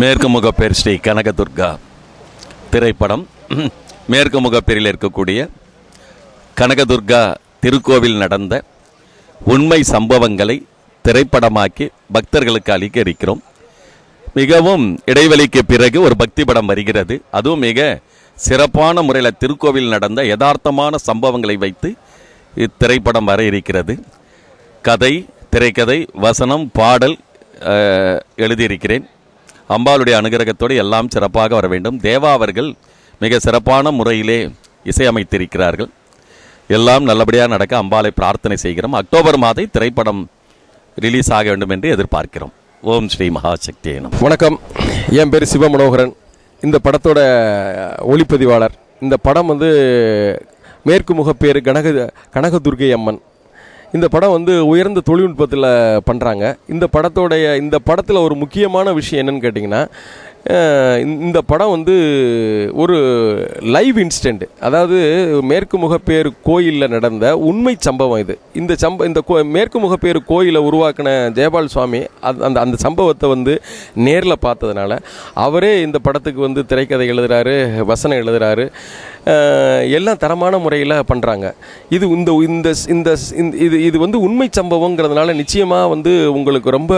மேற்கு முகப்பேர் ஸ்ரீ கனகதுர்கா திரைப்படம் மேற்கு முகப்பேரில் இருக்கக்கூடிய கனகதுர்கா திருக்கோவில் நடந்த உண்மை சம்பவங்களை திரைப்படமாக்கி பக்தர்களுக்கு அளிக்க இருக்கிறோம். மிகவும் இடைவெளிக்கு பிறகு ஒரு பக்தி படம் வருகிறது. அதுவும் மிக சிறப்பான முறையில் திருக்கோவில் நடந்த யதார்த்தமான சம்பவங்களை வைத்து இத்திரைப்படம் வர இருக்கிறது. கதை, திரைக்கதை, வசனம், பாடல் எழுதியிருக்கிறேன். அம்பாளுடைய அனுகிரகத்தோடு எல்லாம் சிறப்பாக வர வேண்டும். தேவா அவர்கள் மிக சிறப்பான முறையிலே இசையமைத்திருக்கிறார்கள். எல்லாம் நல்லபடியாக நடக்க அம்பாளை பிரார்த்தனை செய்கிறோம். அக்டோபர் மாதம் திரைப்படம் ரிலீஸ் ஆக வேண்டும் என்று எதிர்பார்க்கிறோம். ஓம் ஸ்ரீ மகாசக்தியே நமः. வணக்கம், என் பேர் சிவமனோகரன். இந்த படத்தோட ஒளிப்பதிவாளர். இந்த படம் மேற்கு முகப்பேர் கனகதுர்கை அம்மன். இந்த படம் உயர்ந்த தொழில்நுட்பத்தில் பண்ணுறாங்க. இந்த படத்தில் ஒரு முக்கியமான விஷயம் என்னன்னு கேட்டிங்கன்னா, இந்த படம் ஒரு லைவ் இன்சிடெண்ட். அதாவது மேற்கு முகப்பேர் கோயிலில் நடந்த உண்மை சம்பவம் இது. இந்த மேற்கு முகப்பேர் கோயிலை உருவாக்கின ஜெயபால் சுவாமி அந்த சம்பவத்தை நேரில் பார்த்ததுனால அவரே இந்த படத்துக்கு திரைக்கதை எழுதுகிறாரு, வசனம் எழுதுகிறாரு. எல்லாம் தரமான முறையில் பண்ணுறாங்க. இது இது உண்மை சம்பவங்கிறதுனால நிச்சயமாக உங்களுக்கு ரொம்ப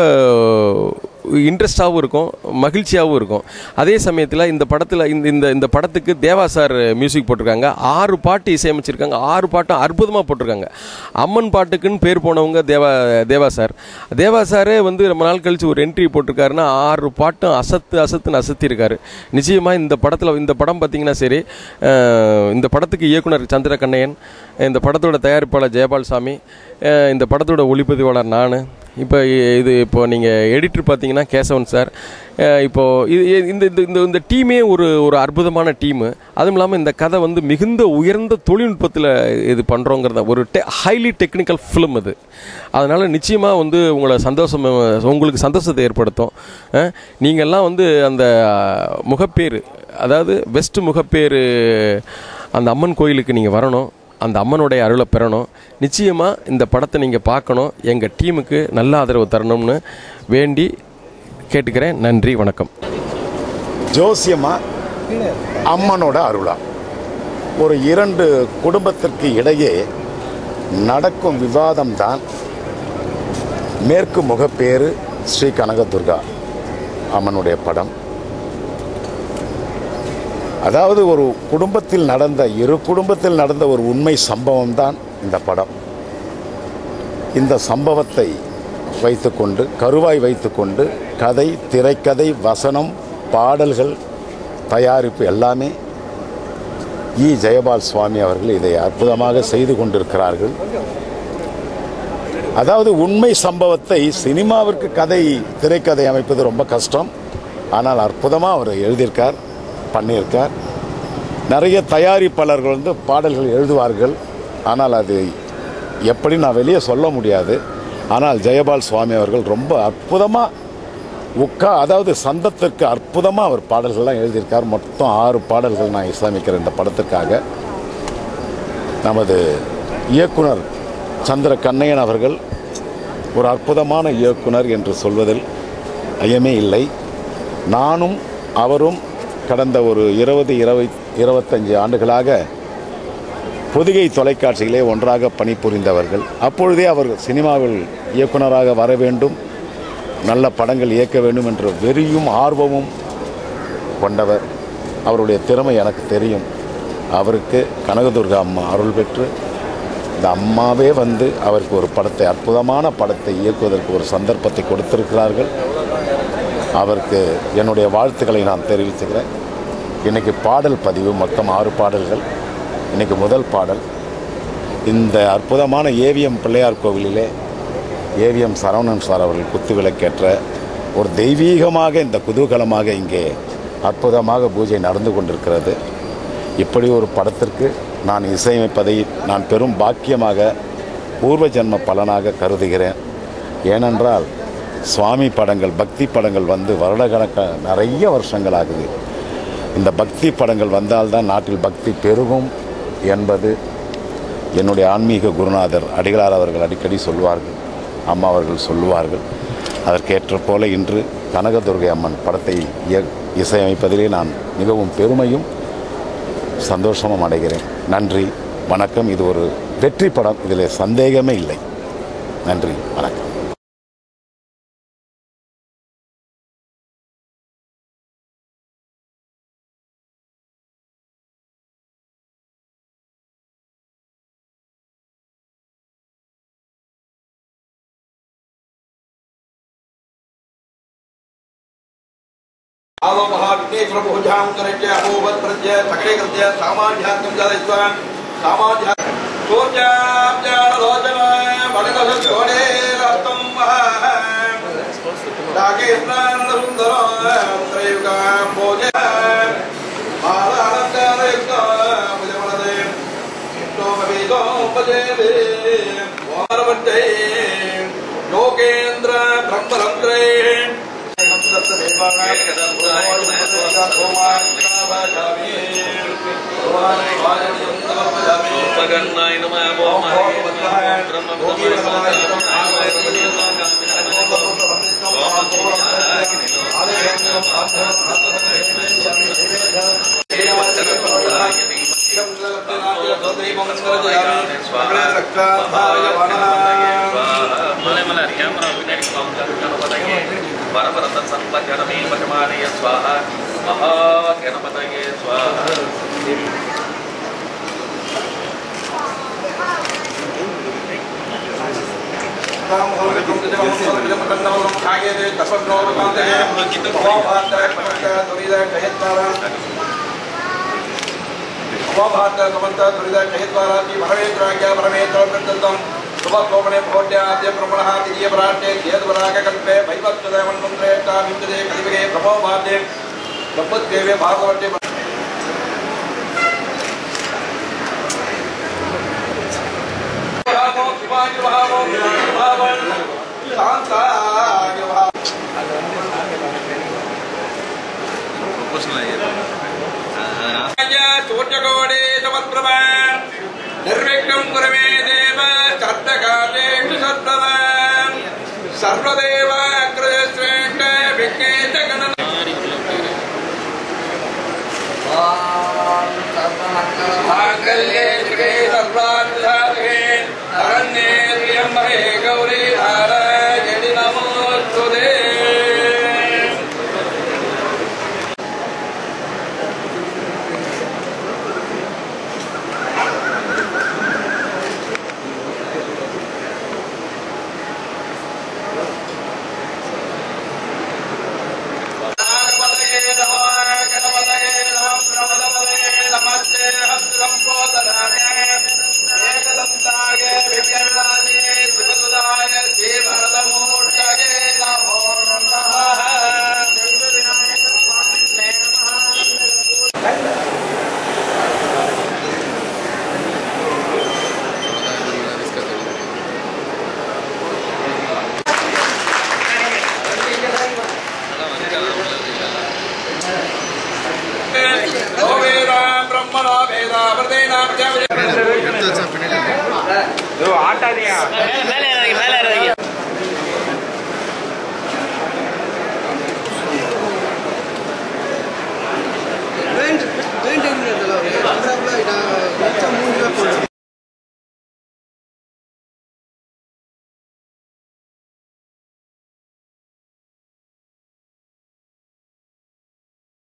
இன்ட்ரெஸ்டாகவும் இருக்கும், மகிழ்ச்சியாகவும் இருக்கும். அதே சமயத்தில் இந்த படத்தில் இந்த படத்துக்கு தேவா சார் மியூசிக் போட்டிருக்காங்க. 6 பாட்டு இசையமைச்சிருக்காங்க. 6 பாட்டும் அற்புதமாக போட்டிருக்காங்க. அம்மன் பாட்டுக்குன்னு பேர் போனவங்க தேவா சார். தேவா சாரே ரொம்ப நாள் கழித்து ஒரு என்ட்ரி போட்டிருக்காருன்னா 6 பாட்டும் அசத்துன்னு அசத்திருக்காரு. நிச்சயமாக இந்த படம் பார்த்திங்கன்னா சரி, இந்த படத்துக்கு இயக்குனர் சந்திர கண்ணையன், இந்த படத்தோட தயாரிப்பாளர் ஜெயபால் சாமி, இந்த படத்தோட ஒளிப்பதிவாளர் நான். இப்போ நீங்கள் எடிட்டர் பார்த்தீங்கன்னா கேசவன் சார். இப்போது இந்த டீமே ஒரு அற்புதமான டீமு. அதுவும் இல்லாமல் இந்த கதை மிகுந்த உயர்ந்த தொழில்நுட்பத்தில் இது பண்ணுறோங்கிறத ஒரு ஹைலி டெக்னிக்கல் ஃபிலிம் இது. அதனால் நிச்சயமாக உங்களுக்கு சந்தோஷத்தை ஏற்படுத்தும். நீங்கள்லாம் அந்த முகப்பேர், அதாவது வெஸ்ட் முகப்பேர் அந்த அம்மன் கோயிலுக்கு நீங்கள் வரணும். அந்த அம்மனுடைய அருளை பெறணும். நிச்சயமாக இந்த படத்தை நீங்கள் பார்க்கணும். எங்கள் டீமுக்கு நல்ல ஆதரவு தரணும்னு வேண்டி கேட்டுக்கிறேன். நன்றி, வணக்கம். ஜோசியமா அம்மனோட அருளா ஒரு 2 குடும்பத்திற்கு இடையே நடக்கும் விவாதம் தான் மேற்கு முகப்பேறு ஸ்ரீ கனகதுர்கா அம்மனுடைய படம். அதாவது ஒரு குடும்பத்தில் நடந்த 2 குடும்பத்தில் நடந்த ஒரு உண்மை சம்பவம் தான் இந்த படம். இந்த சம்பவத்தை வைத்துக்கொண்டு, கருவாய் வைத்துக்கொண்டு, கதை, திரைக்கதை, வசனம், பாடல்கள், தயாரிப்பு எல்லாமே ஜெயபால் சுவாமி அவர்கள் இதை அற்புதமாக செய்து கொண்டிருக்கிறார்கள். அதாவது உண்மை சம்பவத்தை சினிமாவிற்கு திரைக்கதை அமைப்பது ரொம்ப கஷ்டம். ஆனால் அற்புதமாக அவர் எழுதியிருக்கார், பண்ணியிருக்கார். நிறைய தயாரிப்பாளர்கள் பாடல்கள் எழுதுவார்கள். ஆனால் அது எப்படி நான் வெளியே சொல்ல முடியாது. ஆனால் ஜெயபால் சுவாமி அவர்கள் ரொம்ப அற்புதமாக அதாவது சந்தத்திற்கு அற்புதமாக அவர் பாடல்கள்லாம் எழுதியிருக்கார். மொத்தம் 6 பாடல்கள் நான் இசையமைக்கிறேன் இந்த படத்துக்காக. நமது இயக்குனர் சந்திர கண்ணையன் அவர்கள் ஒரு அற்புதமான இயக்குனர் என்று சொல்வதில் ஐயமே இல்லை. நானும் அவரும் கடந்த ஒரு 20-25 ஆண்டுகளாக பொதிகை தொலைக்காட்சியிலே ஒன்றாக பணிபுரிந்தவர்கள். அப்பொழுதே அவர் சினிமாவில் இயக்குனராக வர வேண்டும், நல்ல படங்கள் இயக்க வேண்டும் என்ற வெறியும் ஆர்வமும் கொண்டவர். அவருடைய திறமை எனக்கு தெரியும். அவருக்கு கனகதுர்கா அம்மா அருள் பெற்று இந்த அம்மாவே அவருக்கு ஒரு படத்தை, அற்புதமான படத்தை இயக்குவதற்கு ஒரு சந்தர்ப்பத்தை கொடுத்திருக்கிறார்கள். அவருக்கு என்னுடைய வாழ்த்துக்களை நான் தெரிவிச்சுக்கிறேன். இன்றைக்கி பாடல் பதிவு மொத்தம் 6 பாடல்கள். இன்றைக்கி முதல் பாடல் இந்த அற்புதமான ஏவிஎம் பிள்ளையார் கோவிலிலே ஏவிஎம் சரவணன் சார் அவர்கள் குத்துவிளக்கேற்ற ஒரு தெய்வீகமாக, இந்த குதூகலமாக இங்கே அற்புதமாக பூஜை நடந்து கொண்டிருக்கிறது. இப்படி ஒரு படத்திற்கு நான் இசையமைப்பதை நான் பெரும் பாக்கியமாக, பூர்வ ஜென்ம பலனாக கருதுகிறேன். ஏனென்றால் சுவாமி படங்கள், பக்தி படங்கள் வருடக்கணக்காக நிறைய வருஷங்கள் ஆகுது. இந்த பக்தி படங்கள் வந்தால்தான் நாட்டில் பக்தி பெருகும் என்பது என்னுடைய ஆன்மீக குருநாதர் அடிகளார் அவர்கள் அடிக்கடி சொல்வார்கள், அம்மா அவர்கள் சொல்லுவார்கள். அதற்கேற்ற போல இன்று கனகதுர்கை அம்மன் படத்தை இசையமைப்பதிலே நான் மிகவும் பெருமையும் சந்தோஷமும் அடைகிறேன். நன்றி, வணக்கம். இது ஒரு வெற்றி படம், இதில் சந்தேகமே இல்லை. நன்றி, வணக்கம். आलो महाविघ्नेश्वर पूजां करज्य अहोवत् प्रज्य सकले कृत्य सामान्यात्मं जलस्वान् सामान्य सोचाब्जालोचन वडकसोडे रस्तं रागेन्द्रान् सुन्दरं त्रयुगां भोजे मालानन्दयुक्तं मुजमनदे सोमवेदो उपजेवे वारवट्टे योगेन्द्र ब्रह्मरन्त्रे वरवरद संपजनमे वचमानय स्वाहा महागणपतये स्वाहा शुभोपने भोड्याद्य ब्रह्मणः तिरिय पराट्ये केतुवरागकल्पे वैवत्सुदमन्मन्त्रे ताविद्यते कलियुगे प्रभोभाद्ये ब्रह्मदेवे भागवते चोट्यकोडे समप्रभा निर्विघ्नं कुरु देव चर्तकादेषु सर्वं सर्वदेव कृतश्रेष्ठ विघ्नेश गणना माङ्गल्ये शिवे सर्वार्थसाधके शरण्ये त्र्यम्बके गौरी नारायणि नमोस्तुते आटा दिया